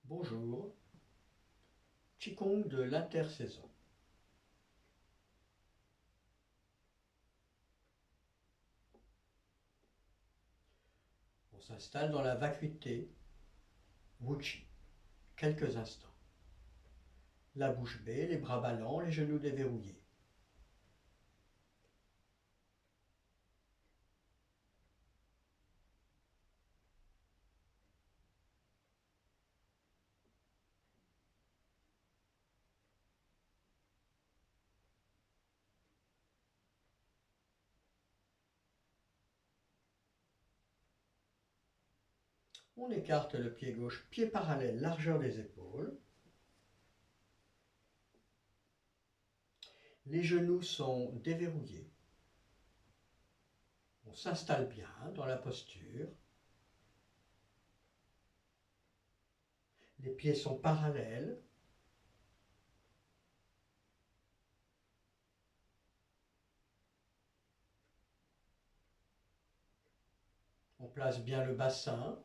Bonjour, Qigong de l'intersaison. On s'installe dans la vacuité, Wuqi, quelques instants. La bouche bée, les bras ballants, les genoux déverrouillés. On écarte le pied gauche, pied parallèle, largeur des épaules. Les genoux sont déverrouillés. On s'installe bien dans la posture. Les pieds sont parallèles. On place bien le bassin,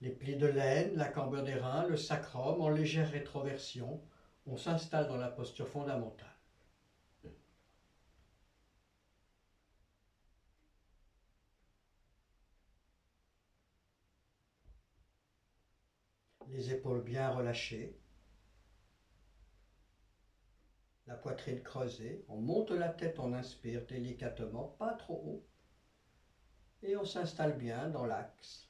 les plis de l'aine, la cambre des reins, le sacrum en légère rétroversion. On s'installe dans la posture fondamentale. Les épaules bien relâchées, la poitrine creusée. On monte la tête, on inspire délicatement, pas trop haut. Et on s'installe bien dans l'axe.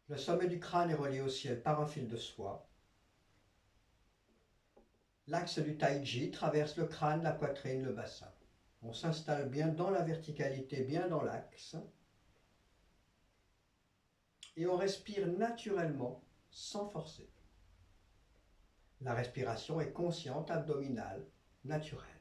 Le sommet du crâne est relié au ciel par un fil de soie. L'axe du Taiji traverse le crâne, la poitrine, le bassin. On s'installe bien dans la verticalité, bien dans l'axe. Et on respire naturellement, sans forcer. La respiration est consciente, abdominale, naturelle.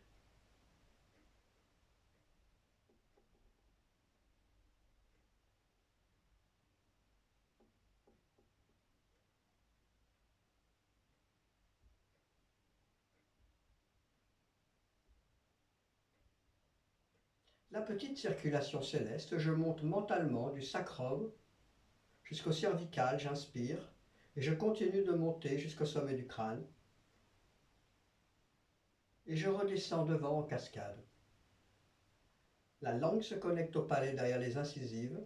La petite circulation céleste, je monte mentalement du sacrum jusqu'au cervical, j'inspire et je continue de monter jusqu'au sommet du crâne et je redescends devant en cascade. La langue se connecte au palais derrière les incisives,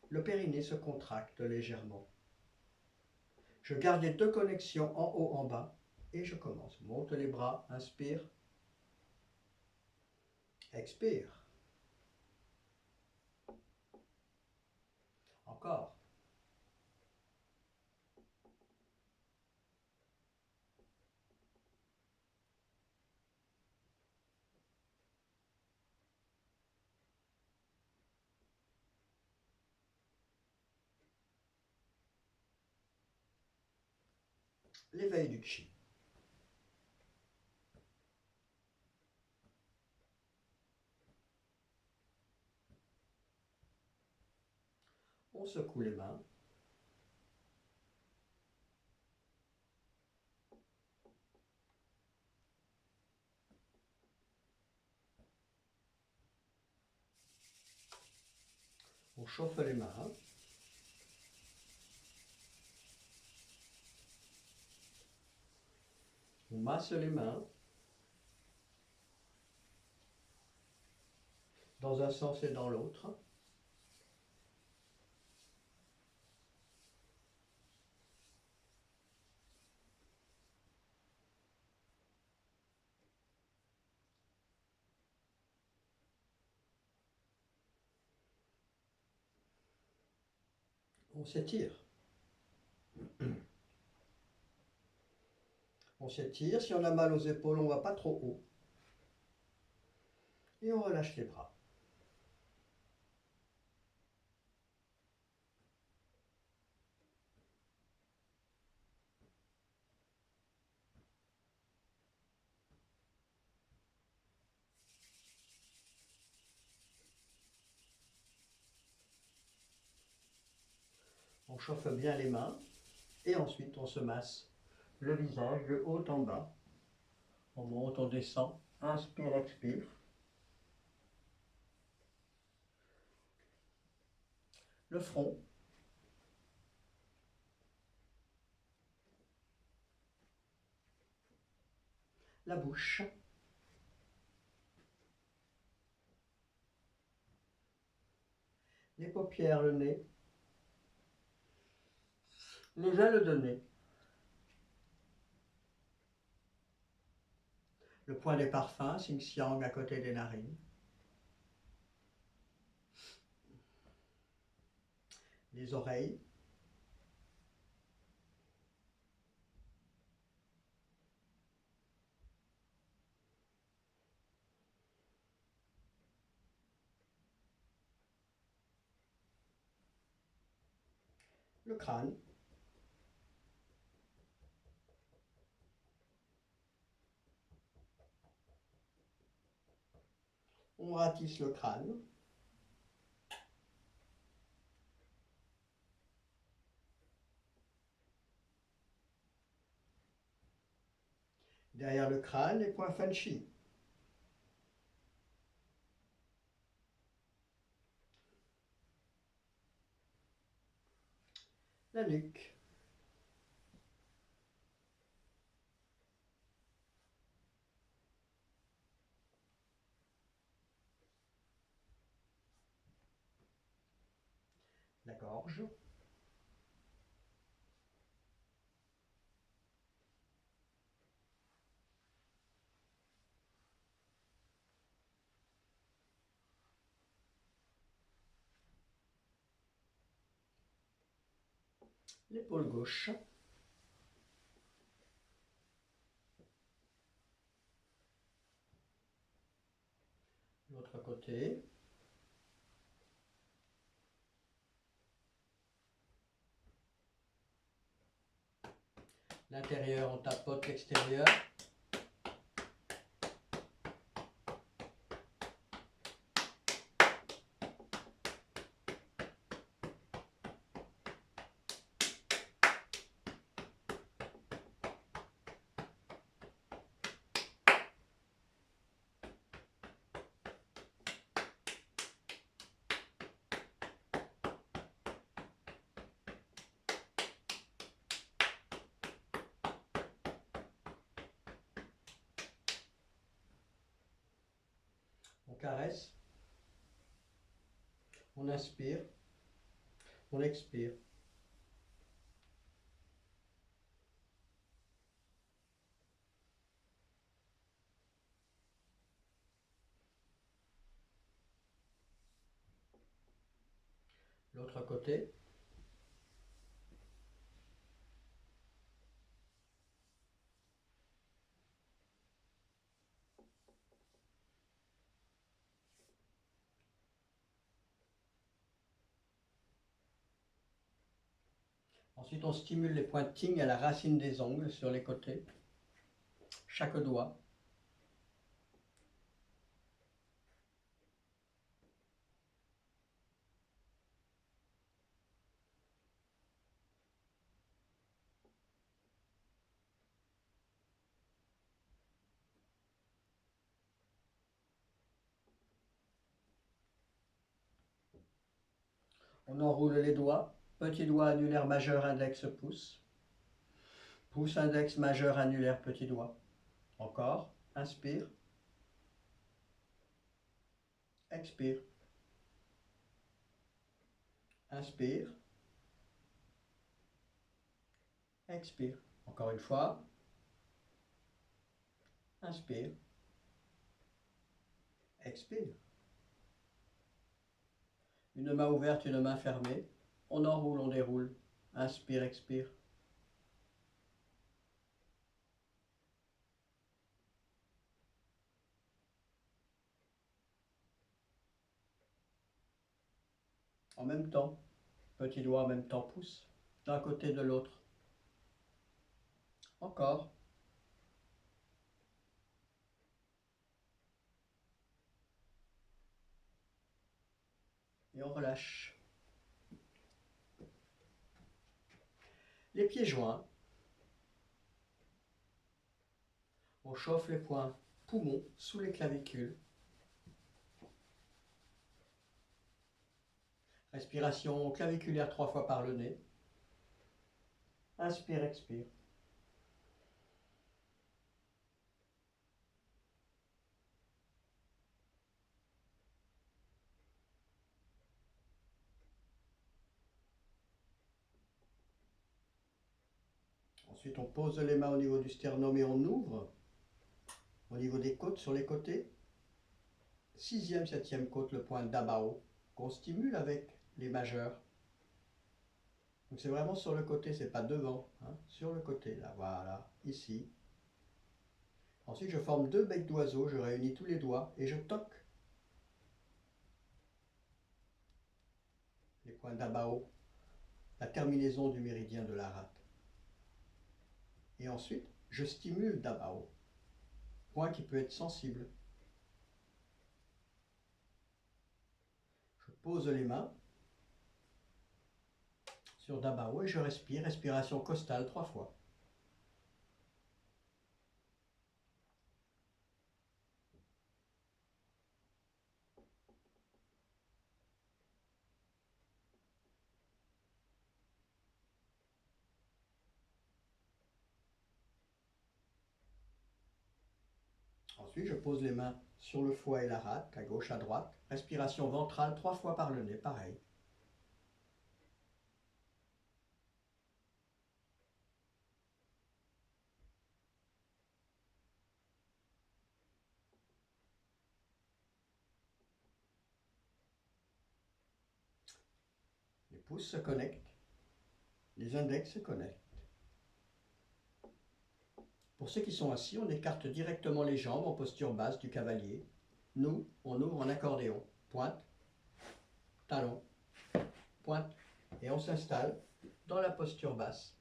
le périnée se contracte légèrement. Je garde les deux connexions en haut, en bas et je commence. Monte les bras, inspire, expire. Encore. L'éveil du chi. On secoue les mains. On chauffe les mains. On masse les mains dans un sens et dans l'autre. On s'étire. On s'étire. Si on a mal aux épaules, on ne va pas trop haut. Et on relâche les bras. On chauffe bien les mains et ensuite on se masse le visage de haut en bas. On monte, on descend. Inspire, expire. le front, la bouche, les paupières, le nez, les ailes de nez, le point des parfums, Xinxiang à côté des narines, les oreilles, le crâne, on ratisse le crâne, derrière le crâne, les points Fanchi, la nuque, la gorge, l'épaule gauche, l'autre côté, l'intérieur on tapote l'extérieur, on caresse, on inspire, on expire. L'autre côté, ensuite on stimule les pointings à la racine des ongles sur les côtés, chaque doigt. On enroule les doigts, petit doigt annulaire majeur, index, pouce. Pouce, index, majeur, annulaire, petit doigt. Encore, inspire, expire, inspire, expire. Encore une fois, inspire, expire. Une main ouverte, une main fermée. On enroule, on déroule. Inspire, expire. En même temps, petit doigt en même temps pouce, d'un côté de l'autre. Encore. Et on relâche. Les pieds joints. On chauffe les points poumons sous les clavicules. Respiration claviculaire 3 fois par le nez. Inspire, expire. Ensuite, on pose les mains au niveau du sternum et on ouvre au niveau des côtes, sur les côtés. 6e, 7e côte, le point d'Abao, qu'on stimule avec les majeurs. Donc c'est vraiment sur le côté, c'est pas devant, hein, sur le côté, là, voilà, ici. Ensuite, je forme 2 becs d'oiseau, je réunis tous les doigts et je toque les points d'Abao, la terminaison du méridien de la rate. Et ensuite, je stimule d'Abao, point qui peut être sensible. Je pose les mains sur d'Abao et je respire, respiration costale 3 fois. Ensuite, je pose les mains sur le foie et la rate, à gauche, à droite. Respiration ventrale 3 fois par le nez, pareil. Les pouces se connectent, les index se connectent. Pour ceux qui sont assis, on écarte directement les jambes en posture basse du cavalier. Nous, on ouvre en accordéon. Pointe, talon, pointe. Et on s'installe dans la posture basse.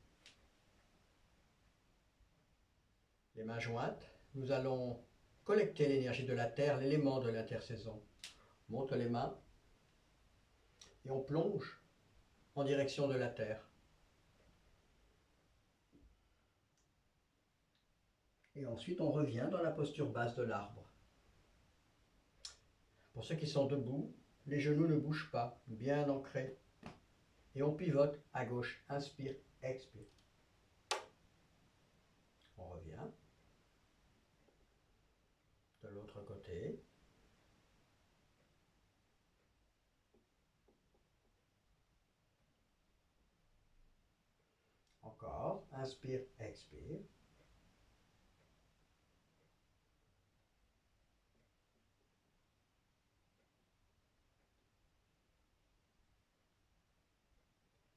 Les mains jointes, nous allons collecter l'énergie de la terre, l'élément de l'intersaison. On monte les mains et on plonge en direction de la terre. Et ensuite, on revient dans la posture basse de l'arbre. Pour ceux qui sont debout, les genoux ne bougent pas, bien ancrés. Et on pivote à gauche. Inspire, expire. On revient. De l'autre côté. Encore. Inspire, expire.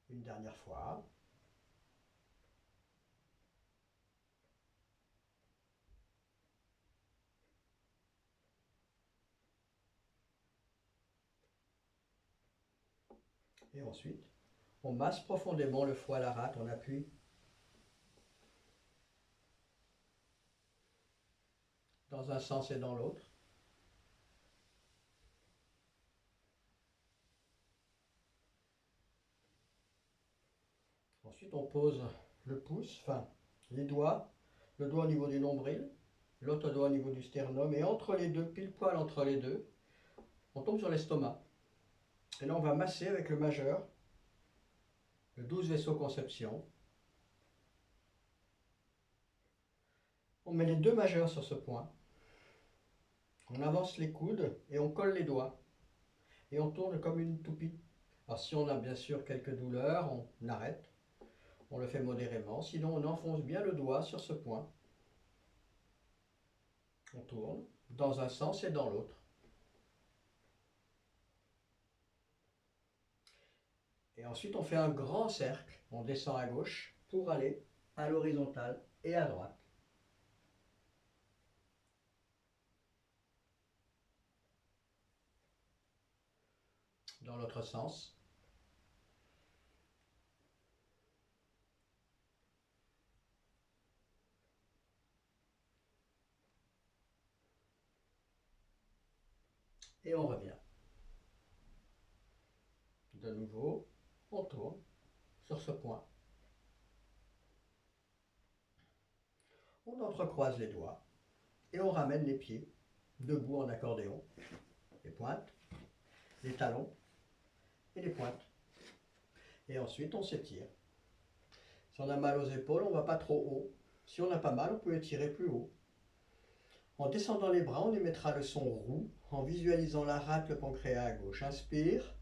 Une dernière fois. Et ensuite, on masse profondément le foie à la rate, on appuie dans un sens et dans l'autre. Ensuite, on pose le pouce, enfin les doigts, le doigt au niveau du nombril, l'autre doigt au niveau du sternum, et entre les deux, pile poil entre les deux, on tombe sur l'estomac. Et là, on va masser avec le majeur, le 12 vaisseau conception. On met les deux majeurs sur ce point. On avance les coudes et on colle les doigts. Et on tourne comme une toupie. Alors si on a bien sûr quelques douleurs, on arrête. On le fait modérément. Sinon, on enfonce bien le doigt sur ce point. On tourne dans un sens et dans l'autre. Et ensuite, on fait un grand cercle. On descend à gauche pour aller à l'horizontale et à droite. Dans l'autre sens. Et on revient. De nouveau, on tourne sur ce point. On entrecroise les doigts et on ramène les pieds debout en accordéon. Les pointes, les talons, et les pointes. Et ensuite, on s'étire. Si on a mal aux épaules, on ne va pas trop haut. Si on n'a pas mal, on peut étirer plus haut. En descendant les bras, on émettra le son roux en visualisant la rate, le pancréas à gauche. Inspire.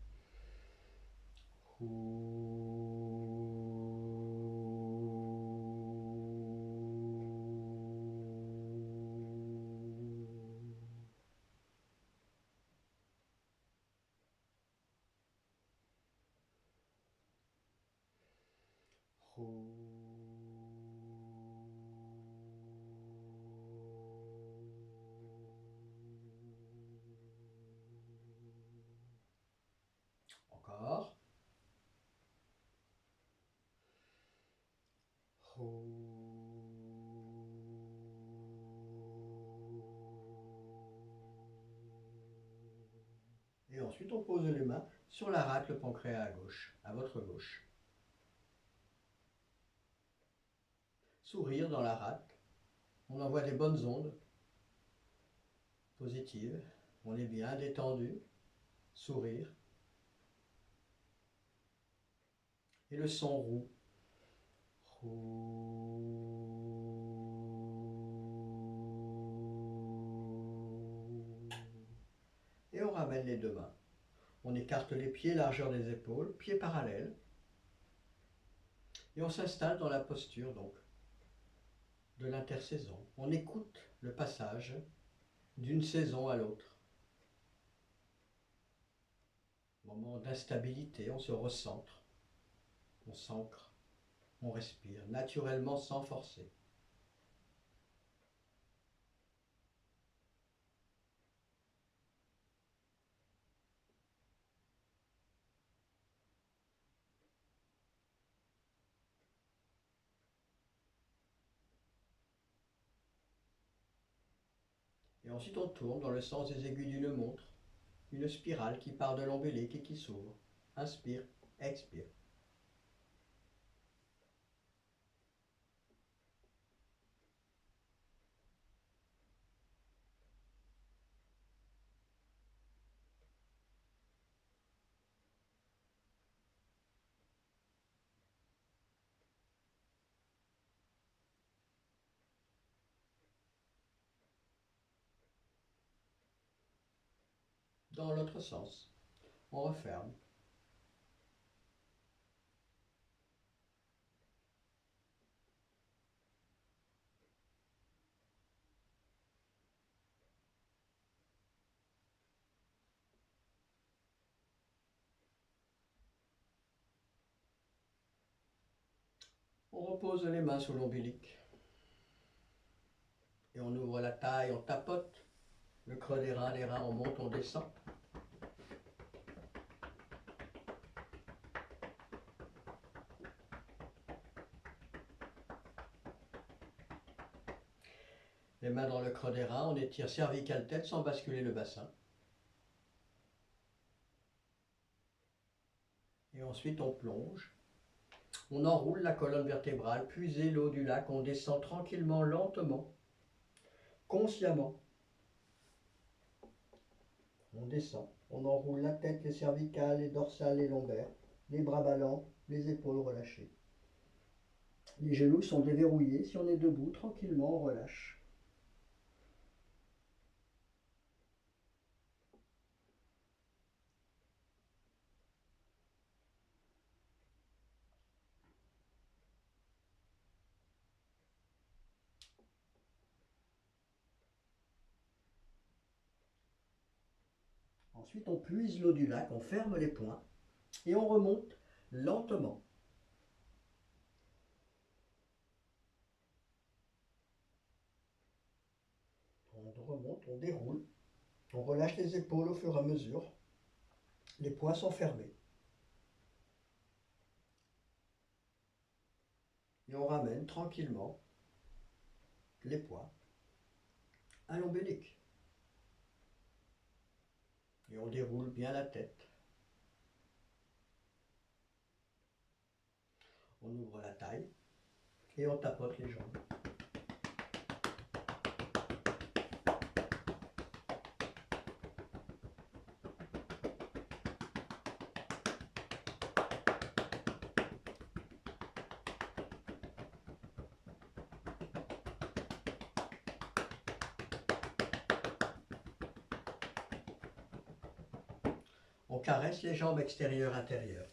Encore. Et ensuite, on pose les mains sur la rate, le pancréas à gauche, à votre gauche. Sourire dans la rate. On envoie des bonnes ondes positives. On est bien détendu. Sourire. Et le son roux. Et on ramène les deux mains. On écarte les pieds, largeur des épaules, pieds parallèles. Et on s'installe dans la posture donc de l'intersaison. On écoute le passage d'une saison à l'autre. Moment d'instabilité, on se recentre, on s'ancre, on respire naturellement sans forcer. Et ensuite on tourne dans le sens des aiguilles d'une montre, une spirale qui part de l'ombilic et qui s'ouvre. Inspire, expire. Dans l'autre sens, on referme. On repose les mains sous l'ombilic. Et on ouvre la taille, on tapote le creux des reins, les reins, on monte, on descend. Les mains dans le creux des reins, on étire cervical tête sans basculer le bassin. Et ensuite on plonge. On enroule la colonne vertébrale, puisez l'eau du lac, on descend tranquillement, lentement, consciemment. On descend, on enroule la tête, les cervicales, les dorsales, les lombaires, les bras ballants, les épaules relâchées. Les genoux sont déverrouillés, si on est debout, tranquillement, on relâche. Ensuite, on puise l'eau du lac, on ferme les poings et on remonte lentement. On remonte, on déroule, on relâche les épaules au fur et à mesure. Les poings sont fermés. Et on ramène tranquillement les poings à l'ombilic. Et on déroule bien la tête. On ouvre la taille et on tapote les jambes. On caresse les jambes extérieures-intérieures.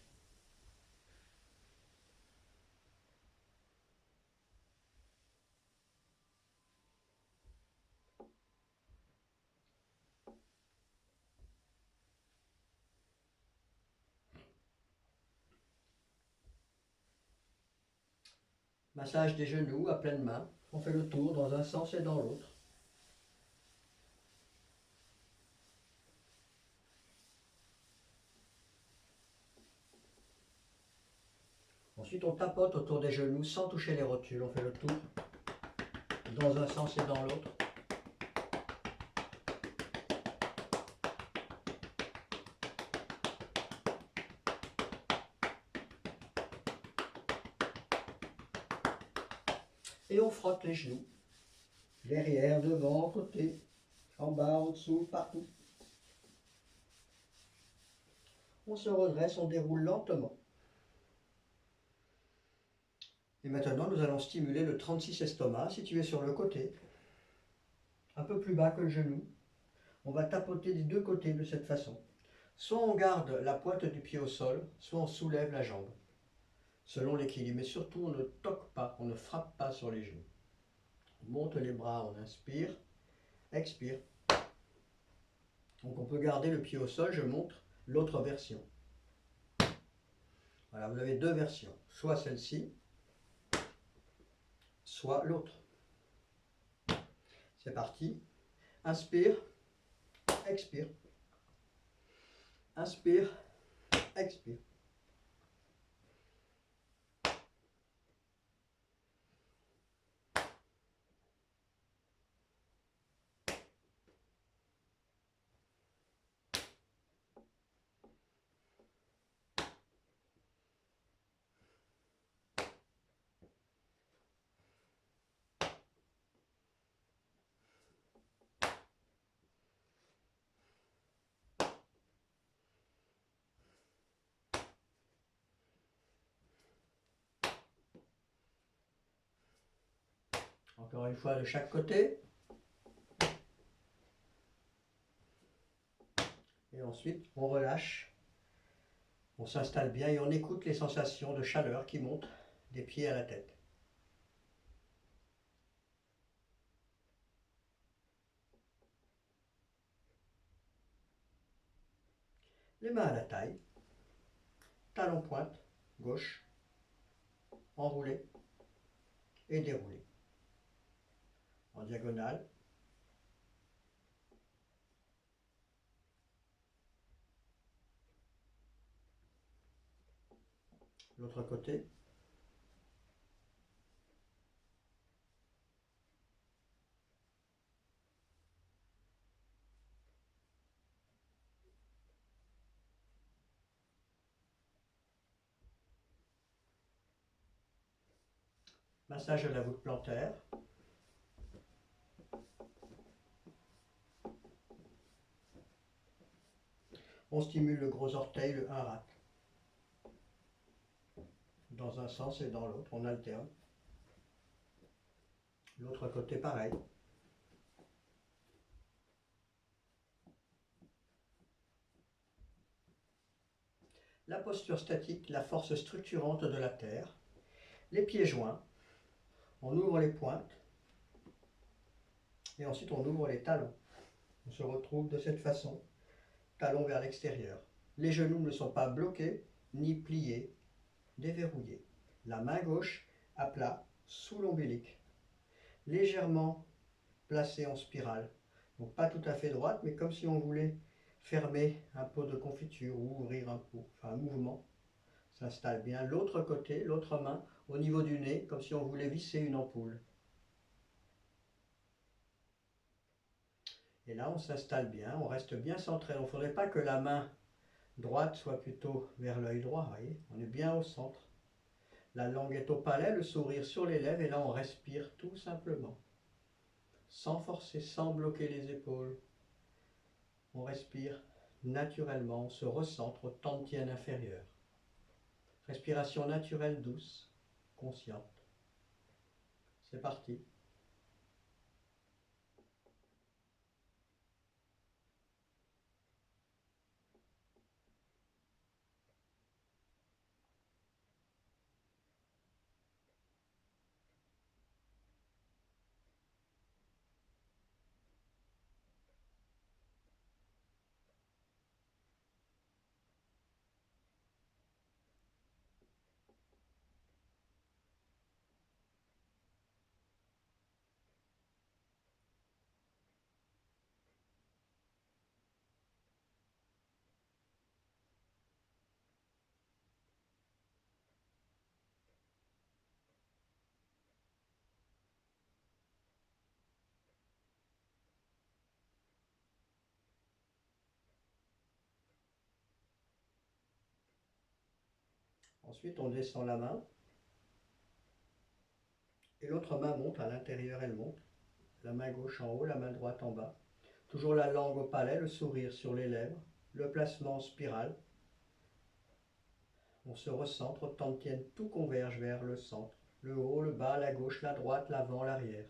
Massage des genoux à pleine main. On fait le tour dans un sens et dans l'autre. Ensuite, on tapote autour des genoux sans toucher les rotules. On fait le tour dans un sens et dans l'autre. Et on frotte les genoux. Derrière, devant, côté, en bas, en dessous, partout. On se redresse, on déroule lentement. Et maintenant, nous allons stimuler le 36 estomac situé sur le côté, un peu plus bas que le genou. On va tapoter des deux côtés de cette façon. Soit on garde la pointe du pied au sol, soit on soulève la jambe, selon l'équilibre. Mais surtout, on ne toque pas, on ne frappe pas sur les genoux. On monte les bras, on inspire, expire. Donc on peut garder le pied au sol, je montre l'autre version. Voilà, vous avez deux versions, soit celle-ci, soit l'autre. C'est parti. Inspire, expire. Inspire, expire. Encore une fois de chaque côté. Et ensuite, on relâche. On s'installe bien et on écoute les sensations de chaleur qui montent des pieds à la tête. Les mains à la taille. Talon pointe, gauche. Enroulé et déroulé. En diagonale. L'autre côté. Massage de la voûte plantaire. On stimule le gros orteil, le 1 rat. Dans un sens et dans l'autre, on alterne. L'autre côté pareil. La posture statique, la force structurante de la terre. Les pieds joints. On ouvre les pointes. Et ensuite on ouvre les talons. On se retrouve de cette façon, talons vers l'extérieur. Les genoux ne sont pas bloqués ni pliés, déverrouillés. La main gauche à plat, sous l'ombilic, légèrement placée en spirale. Donc pas tout à fait droite, mais comme si on voulait fermer un pot de confiture ou ouvrir un pot. Enfin un mouvement s'installe bien. L'autre côté, l'autre main au niveau du nez, comme si on voulait visser une ampoule. Et là, on s'installe bien, on reste bien centré. Il ne faudrait pas que la main droite soit plutôt vers l'œil droit, voyez. On est bien au centre. La langue est au palais, le sourire sur les lèvres, et là, on respire tout simplement. Sans forcer, sans bloquer les épaules. On respire naturellement, on se recentre au dantian inférieur. Respiration naturelle, douce, consciente. C'est parti. Ensuite, on descend la main. Et l'autre main monte, à l'intérieur elle monte. La main gauche en haut, la main droite en bas. Toujours la langue au palais, le sourire sur les lèvres. Le placement en spirale. On se recentre, tienne, tout converge vers le centre. Le haut, le bas, la gauche, la droite, l'avant, l'arrière.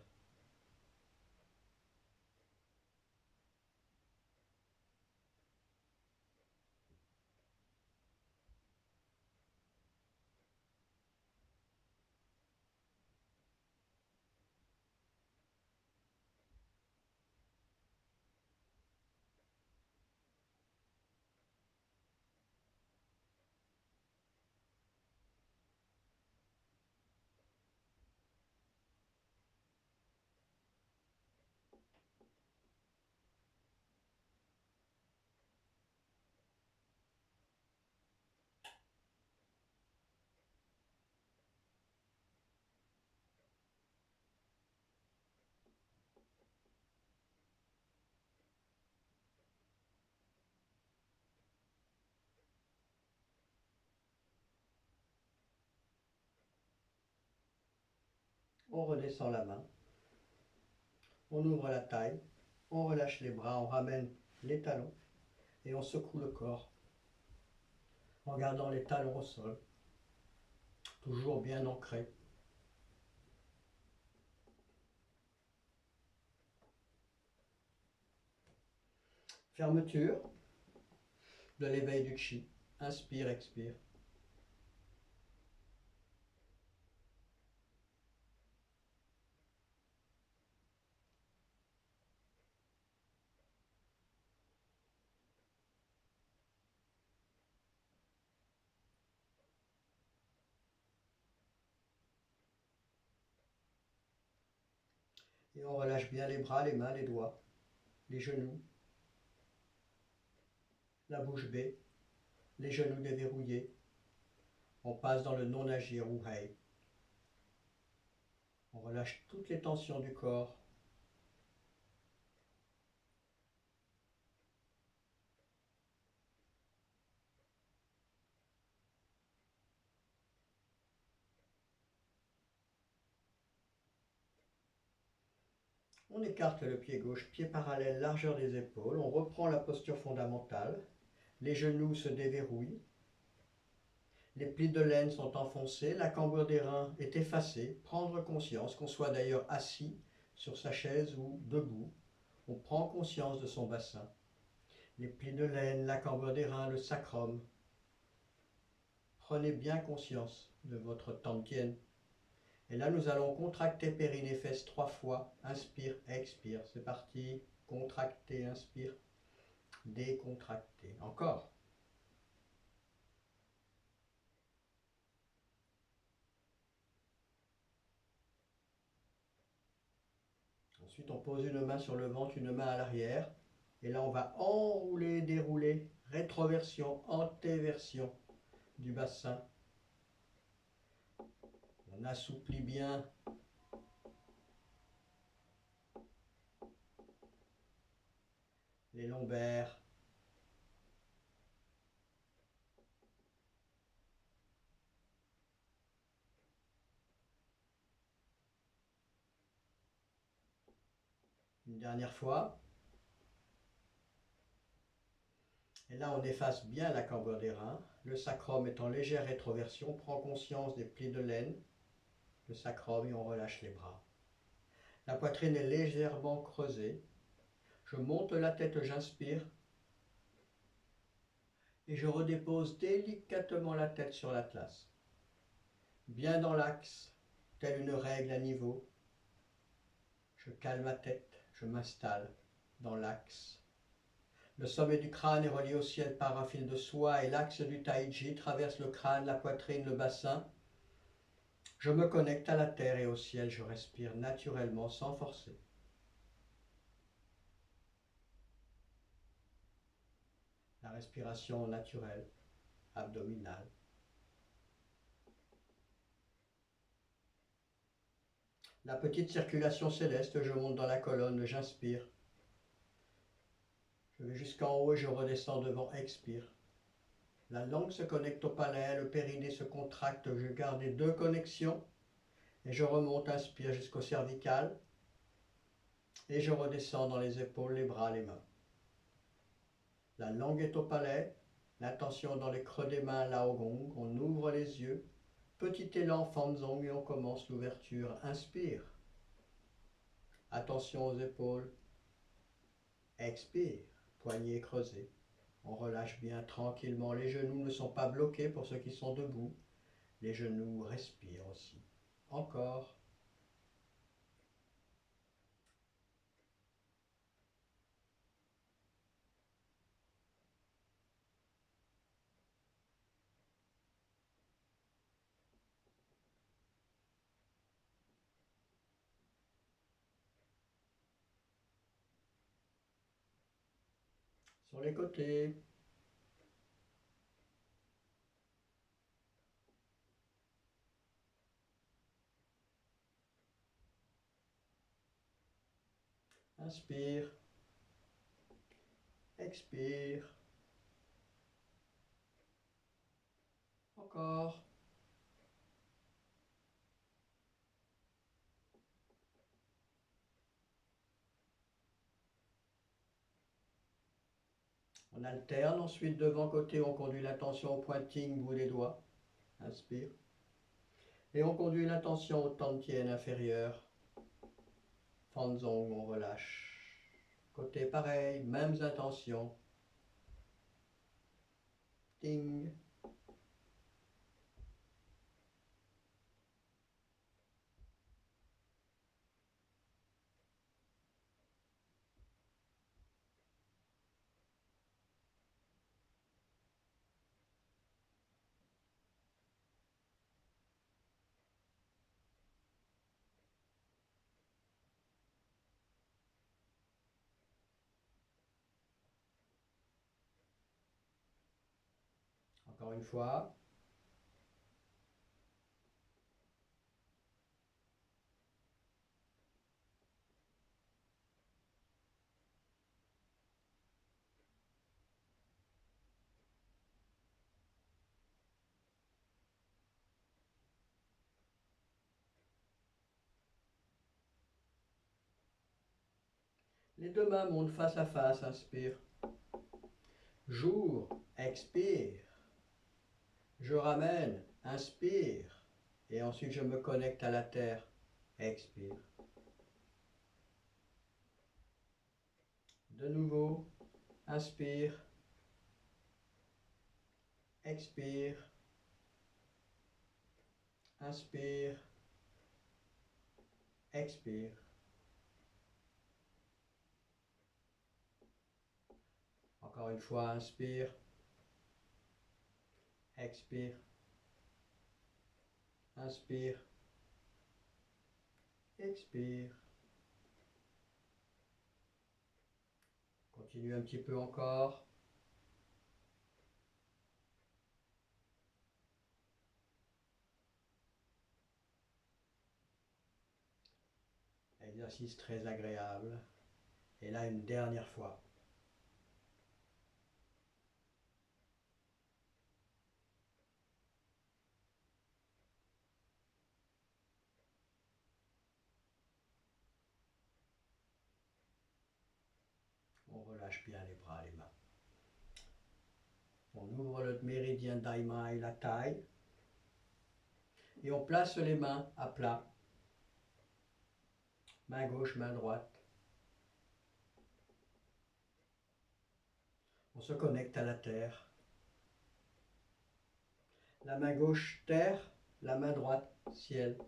On redescend la main. On ouvre la taille. On relâche les bras. On ramène les talons. Et on secoue le corps en gardant les talons au sol. Toujours bien ancrés. Fermeture de l'éveil du chi. Inspire, expire. Et on relâche bien les bras, les mains, les doigts, les genoux, la bouche bée, les genoux déverrouillés. On passe dans le non-agir ou hei. On relâche toutes les tensions du corps. On écarte le pied gauche, pied parallèle, largeur des épaules. On reprend la posture fondamentale. Les genoux se déverrouillent. Les plis de laine sont enfoncés. La cambrure des reins est effacée. Prendre conscience, qu'on soit d'ailleurs assis sur sa chaise ou debout. On prend conscience de son bassin. Les plis de laine, la cambrure des reins, le sacrum. Prenez bien conscience de votre tantien. Et là, nous allons contracter périnée, fesses 3 fois. Inspire, expire. C'est parti. Contracter, inspire. Décontracter. Encore. Ensuite, on pose une main sur le ventre, une main à l'arrière. Et là, on va enrouler, dérouler. Rétroversion, antéversion du bassin. On assouplit bien les lombaires. Une dernière fois. Et là, on efface bien la cambrure des reins. Le sacrum est en légère rétroversion. Prend conscience des plis de laine. Le sacrum et on relâche les bras. La poitrine est légèrement creusée. Je monte la tête, j'inspire. Et je redépose délicatement la tête sur l'atlas. Bien dans l'axe, telle une règle à niveau. Je cale ma tête, je m'installe dans l'axe. Le sommet du crâne est relié au ciel par un fil de soie et l'axe du taiji traverse le crâne, la poitrine, le bassin. Je me connecte à la terre et au ciel, je respire naturellement sans forcer. La respiration naturelle, abdominale. La petite circulation céleste, je monte dans la colonne, j'inspire. Je vais jusqu'en haut et je redescends devant, expire. La langue se connecte au palais, le périnée se contracte, je garde les deux connexions et je remonte, inspire jusqu'au cervical et je redescends dans les épaules, les bras, les mains. La langue est au palais, l'intention dans les creux des mains, Lao Gong, on ouvre les yeux, petit élan Fanzong et on commence l'ouverture. Inspire, attention aux épaules, expire, poignets creusés. On relâche bien tranquillement, les genoux ne sont pas bloqués pour ceux qui sont debout, les genoux respirent aussi. Encore. Sur les côtés. Inspire, expire. Encore. On alterne, ensuite devant côté, on conduit l'attention au pointing, bout des doigts. Inspire. Et on conduit l'attention au tantien inférieur. Fanzong, on relâche. Côté pareil, mêmes intentions. Ting. Encore une fois. Les deux mains montent face à face, inspire. Jour, expire. Je ramène, inspire. Et ensuite je me connecte à la terre, expire. De nouveau, inspire, expire, inspire, expire. Encore une fois, inspire, expire, inspire, expire. Continue un petit peu encore. Exercice très agréable. Et là, une dernière fois. On relâche bien les bras, les mains. On ouvre le méridien Daimai, la taille. Et on place les mains à plat. Main gauche, main droite. On se connecte à la terre. La main gauche, terre. La main droite, ciel.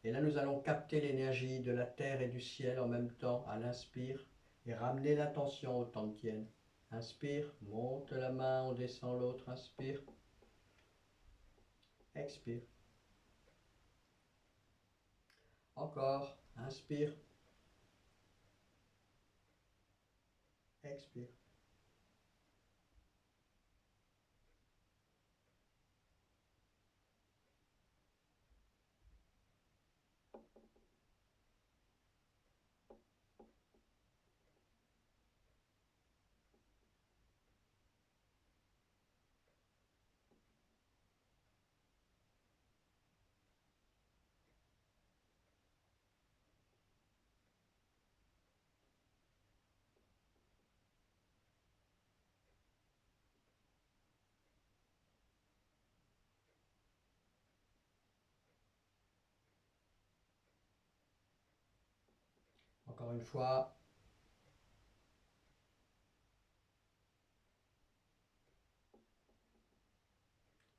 Et là, nous allons capter l'énergie de la terre et du ciel en même temps à l'inspire et ramener l'attention au tantien. Inspire, monte la main, on descend l'autre, inspire, expire. Encore, inspire, expire. Encore une fois.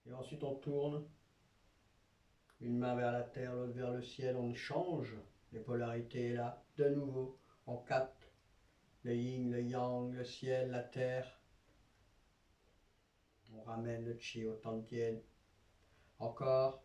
Et ensuite on tourne. Une main vers la terre, l'autre vers le ciel. On change les polarités là. De nouveau, en 4. Le yin, le yang, le ciel, la terre. On ramène le chi au tantien. Encore.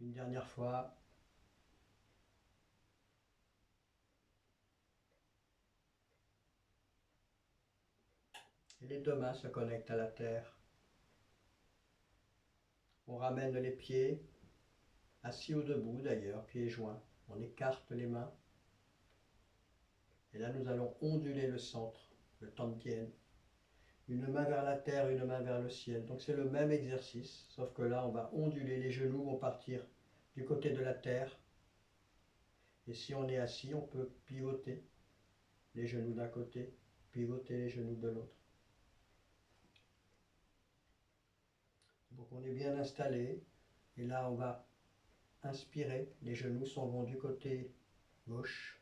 Une dernière fois. Et les deux mains se connectent à la terre. On ramène les pieds, assis ou debout d'ailleurs, pieds joints. On écarte les mains. Et là nous allons onduler le centre, le tantien. Une main vers la terre, une main vers le ciel. Donc c'est le même exercice, sauf que là on va onduler, les genoux vont partir du côté de la terre. Et si on est assis, on peut pivoter les genoux d'un côté, pivoter les genoux de l'autre. Donc on est bien installé. Et là on va inspirer, les genoux s'en vont du côté gauche.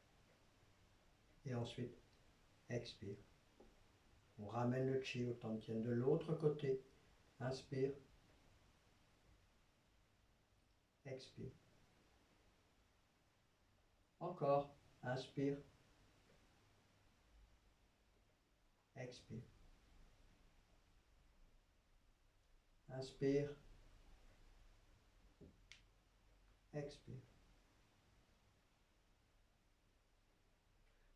Et ensuite, expire. On ramène le chi au tantien de l'autre côté. Inspire. Expire. Encore. Inspire. Expire. Inspire. Expire.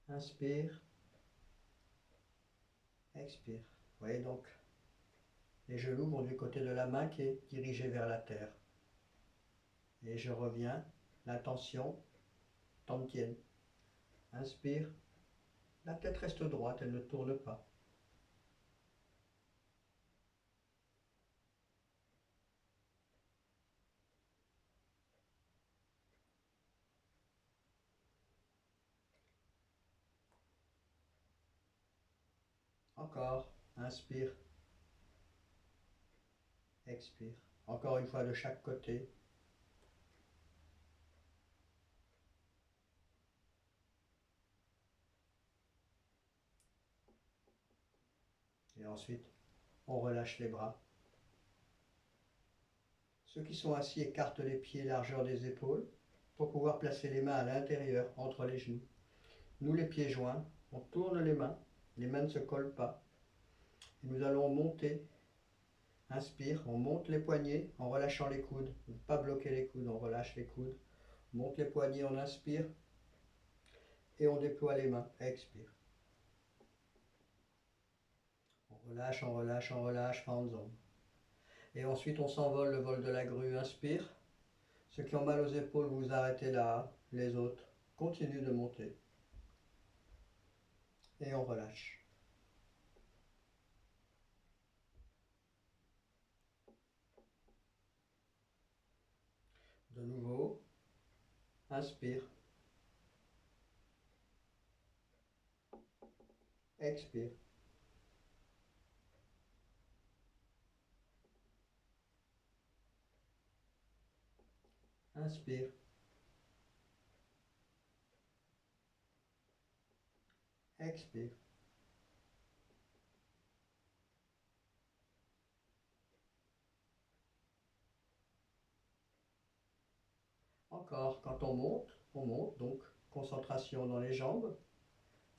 Inspire. Expire. Vous voyez donc, les genoux vont du côté de la main qui est dirigée vers la terre. Et je reviens, l'attention, tantien. Inspire. La tête reste droite, elle ne tourne pas. Encore. Inspire. Expire. Encore une fois de chaque côté. Et ensuite, on relâche les bras. Ceux qui sont assis écartent les pieds largeur des épaules pour pouvoir placer les mains à l'intérieur, entre les genoux. Nous, les pieds joints, on tourne les mains ne se collent pas. Et nous allons monter. Inspire, on monte les poignets en relâchant les coudes. Ne pas bloquer les coudes, on relâche les coudes. On monte les poignets, on inspire. Et on déploie les mains. Expire. On relâche, on relâche, on relâche, Fanzon. Et ensuite on s'envole, le vol de la grue. Inspire. Ceux qui ont mal aux épaules, vous arrêtez là. Les autres, continuent de monter. Et on relâche. De nouveau, inspire. Expire. Inspire. Expire. Encore, quand on monte, donc concentration dans les jambes,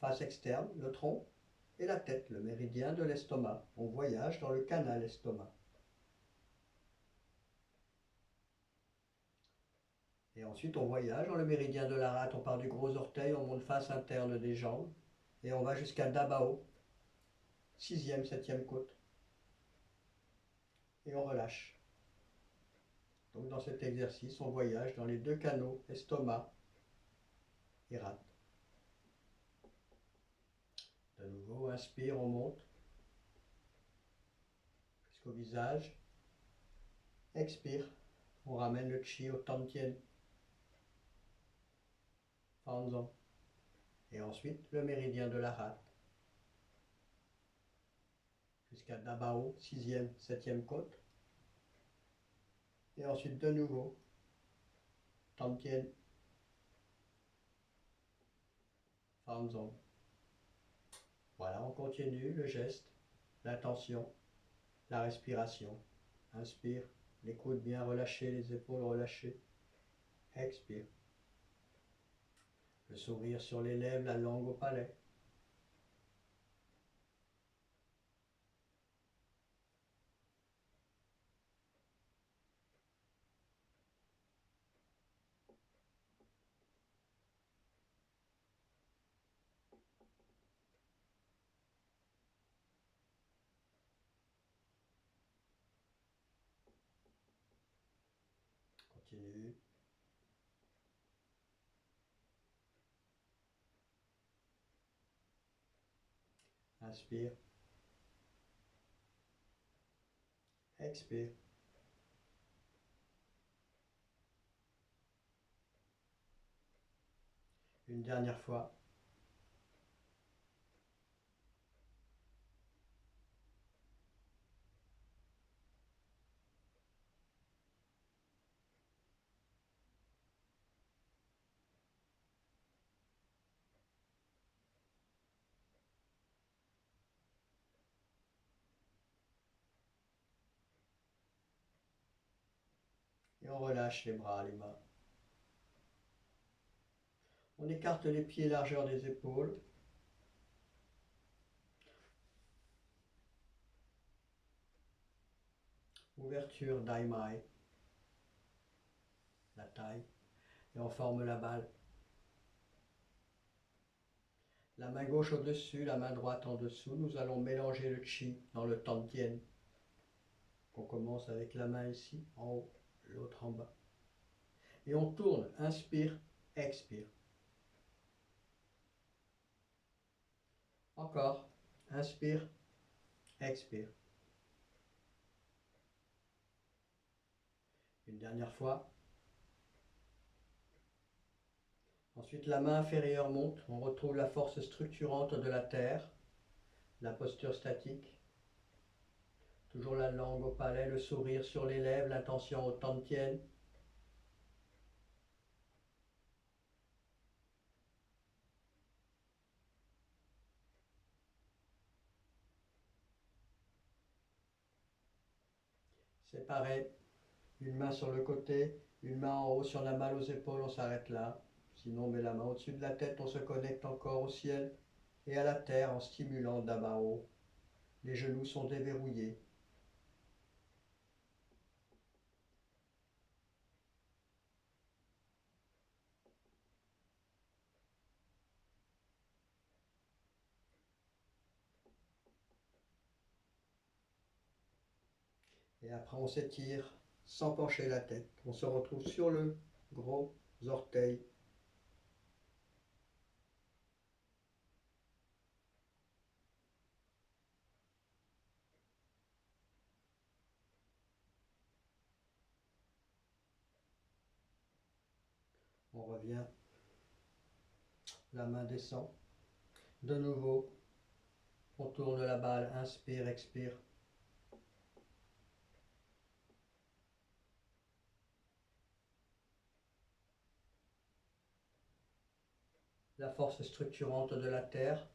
face externe, le tronc, et la tête, le méridien de l'estomac. On voyage dans le canal estomac. Et ensuite, on voyage dans le méridien de la rate. On part du gros orteil, on monte face interne des jambes, et on va jusqu'à Dabao, 6e, 7e côte. et on relâche. Donc dans cet exercice, on voyage dans les deux canaux, estomac et rate. De nouveau, inspire, on monte jusqu'au visage. Expire, on ramène le chi au tantien, fanzon. Et ensuite, le méridien de la rate. Jusqu'à Dabao, 6e, 7e côte. Et ensuite, de nouveau, tantien, fanzon. Voilà, on continue le geste, l'intention, la respiration. Inspire, les coudes bien relâchés, les épaules relâchées. Expire. Le sourire sur les lèvres, la langue au palais. Continue. Inspire. Expire. Une dernière fois. Et on relâche les bras, les mains. On écarte les pieds largeur des épaules. Ouverture Daimai, la taille. Et on forme la balle. La main gauche au-dessus, la main droite en dessous. Nous allons mélanger le chi dans le tantien. On commence avec la main ici, en haut, l'autre en bas. Et on tourne, inspire, expire. Encore, inspire, expire. Une dernière fois. Ensuite, la main inférieure monte, on retrouve la force structurante de la terre, la posture statique. Toujours la langue au palais, le sourire sur les lèvres, l'intention au tantien. Séparé, une main sur le côté, une main en haut. Si on a mal aux épaules, on s'arrête là. Sinon, on met la main au-dessus de la tête, on se connecte encore au ciel et à la terre en stimulant Dabao. Les genoux sont déverrouillés. Et après, on s'étire sans pencher la tête. On se retrouve sur le gros orteil. On revient. La main descend. De nouveau, on tourne la balle. Inspire, expire. La force structurante de la terre.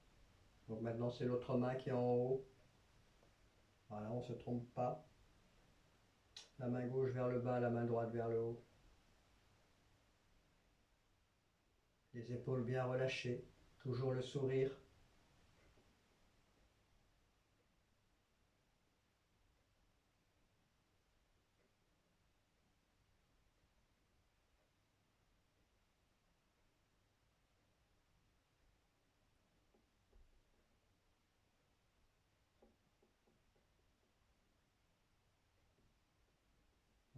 Donc maintenant, c'est l'autre main qui est en haut. Voilà, on ne se trompe pas. La main gauche vers le bas, la main droite vers le haut. Les épaules bien relâchées. Toujours le sourire.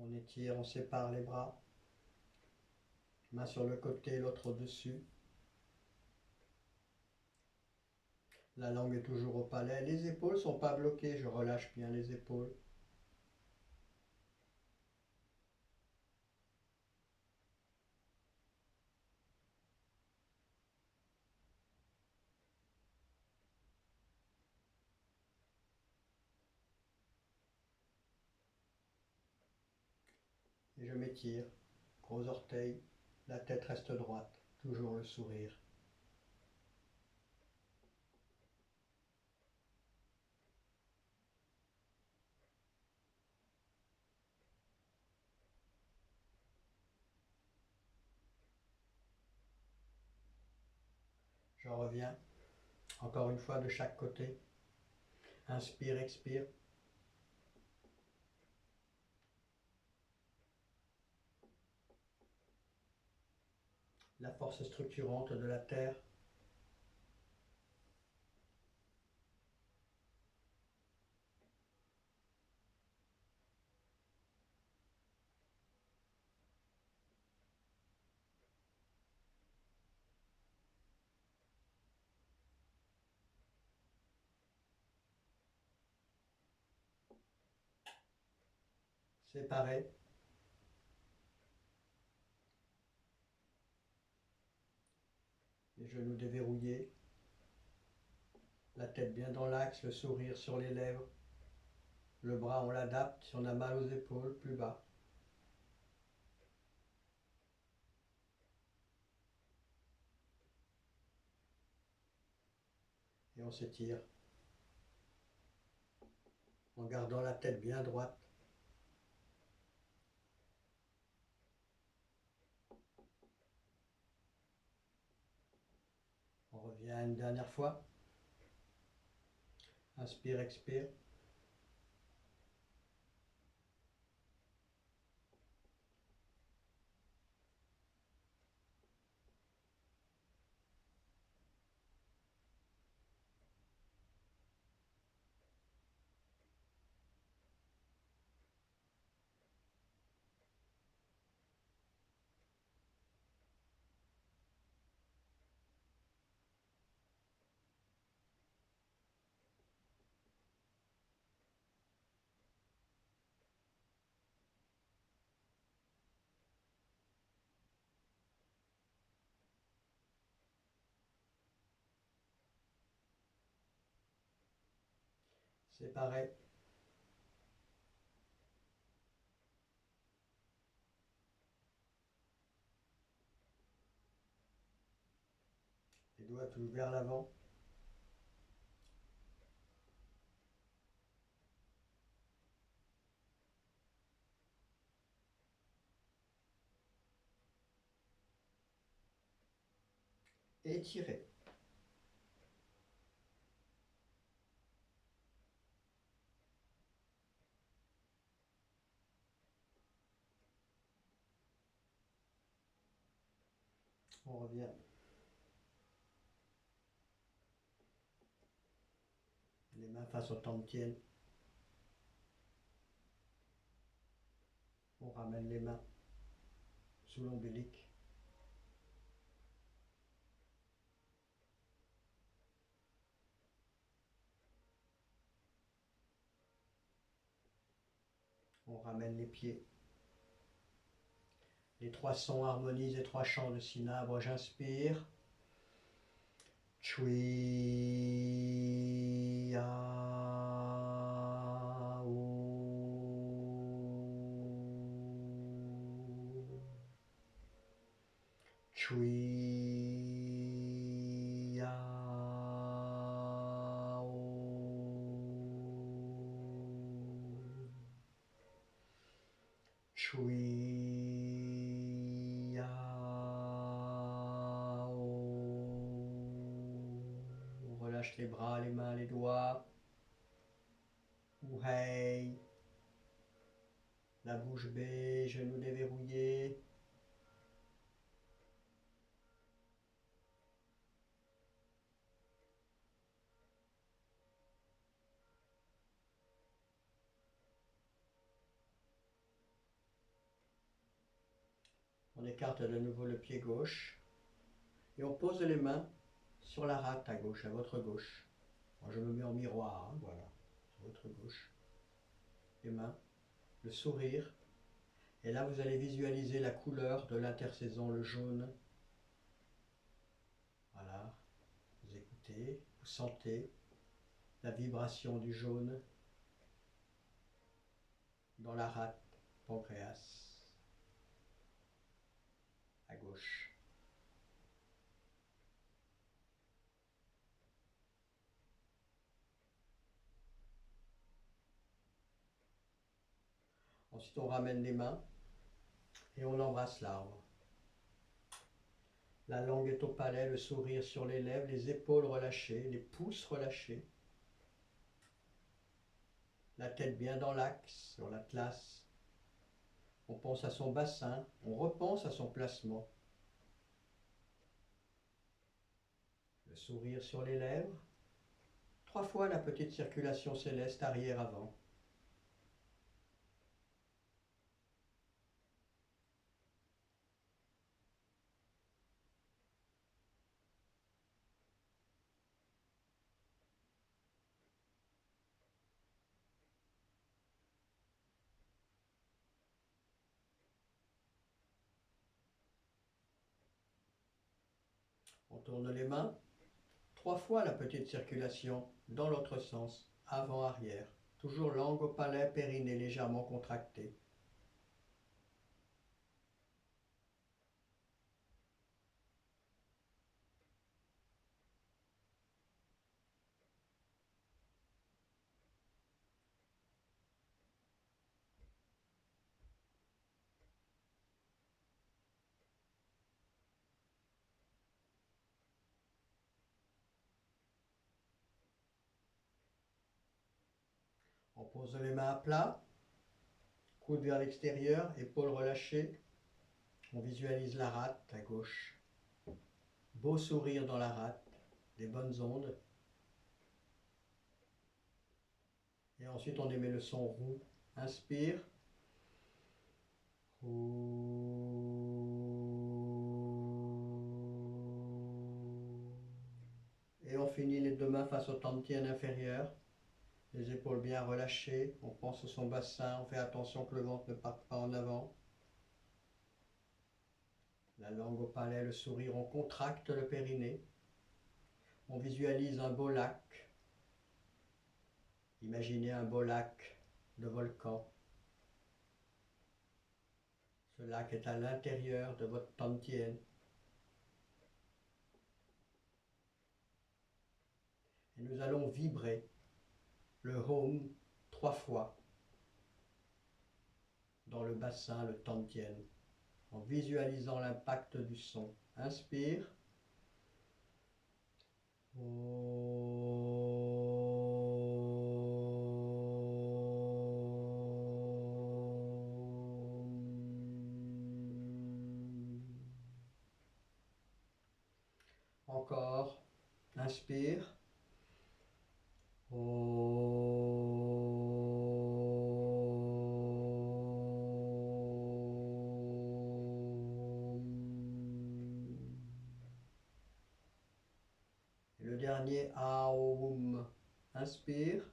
On étire, on sépare les bras. Main sur le côté, l'autre au-dessus. La langue est toujours au palais. Les épaules ne sont pas bloquées. Je relâche bien les épaules. Et je m'étire. Gros orteil. La tête reste droite. Toujours le sourire. Je reviens. Encore une fois de chaque côté. Inspire, expire. La force structurante de la terre. Séparé. Les genoux déverrouillés. La tête bien dans l'axe, le sourire sur les lèvres. Le bras, on l'adapte. Si on a mal aux épaules, plus bas. Et on s'étire. En gardant la tête bien droite. On revient une dernière fois. Inspire, expire. Séparé. Les doigts tous vers l'avant. Étirez. On revient. Les mains face au tantien. On ramène les mains sous l'ombilic. On ramène les pieds. Les trois sons harmonisent les trois chants de syllabes. J'inspire. Chui ya Chui ya Chui ya On relâche les bras, les mains, les doigts. Ouhei. La bouche bée, genoux déverrouillés. On écarte de nouveau le pied gauche et on pose les mains sur la rate à gauche, à votre gauche. Moi, je me mets en miroir, hein, voilà, sur votre gauche. Les mains, le sourire. Et là, vous allez visualiser la couleur de l'intersaison, le jaune. Voilà, vous écoutez, vous sentez la vibration du jaune dans la rate pancréas à gauche. Ensuite, on ramène les mains et on embrasse l'arbre. La langue est au palais, le sourire sur les lèvres, les épaules relâchées, les pouces relâchés. La tête bien dans l'axe, sur l'atlas. On pense à son bassin, on repense à son placement. Le sourire sur les lèvres. 3 fois la petite circulation céleste arrière-avant. On tourne les mains. 3 fois la petite circulation dans l'autre sens, avant-arrière. Toujours langue au palais, périnée légèrement contracté. On pose les mains à plat, coude vers l'extérieur, épaules relâchées. On visualise la rate à gauche. Beau sourire dans la rate, des bonnes ondes. Et ensuite on émet le son roux. Inspire. Et on finit les deux mains face au dantian inférieur. Les épaules bien relâchées. On pense à son bassin. On fait attention que le ventre ne parte pas en avant. La langue au palais, le sourire. On contracte le périnée. On visualise un beau lac. Imaginez un beau lac de volcan. Ce lac est à l'intérieur de votre dantian. Et nous allons vibrer le home 3 fois dans le bassin, le dantian, en visualisant l'impact du son. Inspire. Encore. Inspire. Et le dernier, Aum. Inspire.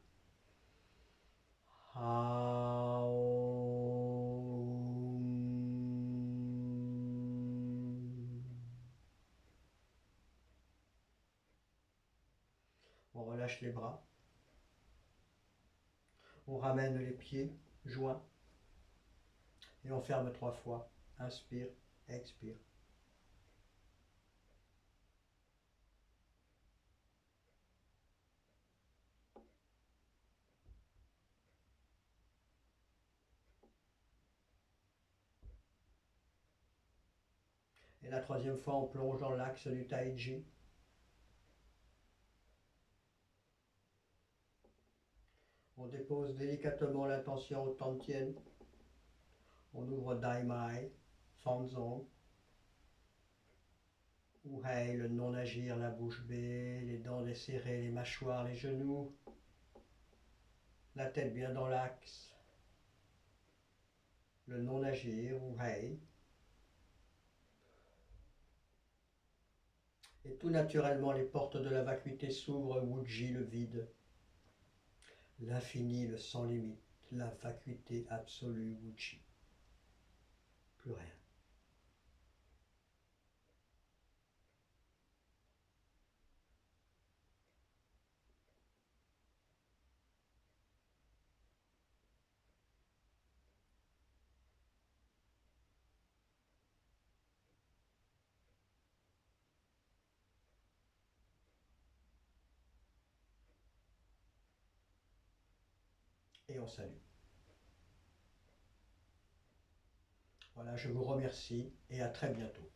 Aum. On relâche les bras. On ramène les pieds joints. Et on ferme 3 fois. Inspire, expire. Et la 3e fois, on plonge dans l'axe du Tai Chi. On dépose délicatement l'intention au dantian. On ouvre Dai Mai, Fanzong. Uhei, le non-agir, la bouche bée, les dents desserrées, les mâchoires, les genoux. La tête bien dans l'axe. Le non-agir, Uhei. Et tout naturellement, les portes de la vacuité s'ouvrent, Wujji le vide. L'infini, le sans limite, la vacuité absolue, Wujji. Plus rien. Et on salue. Voilà, je vous remercie et à très bientôt.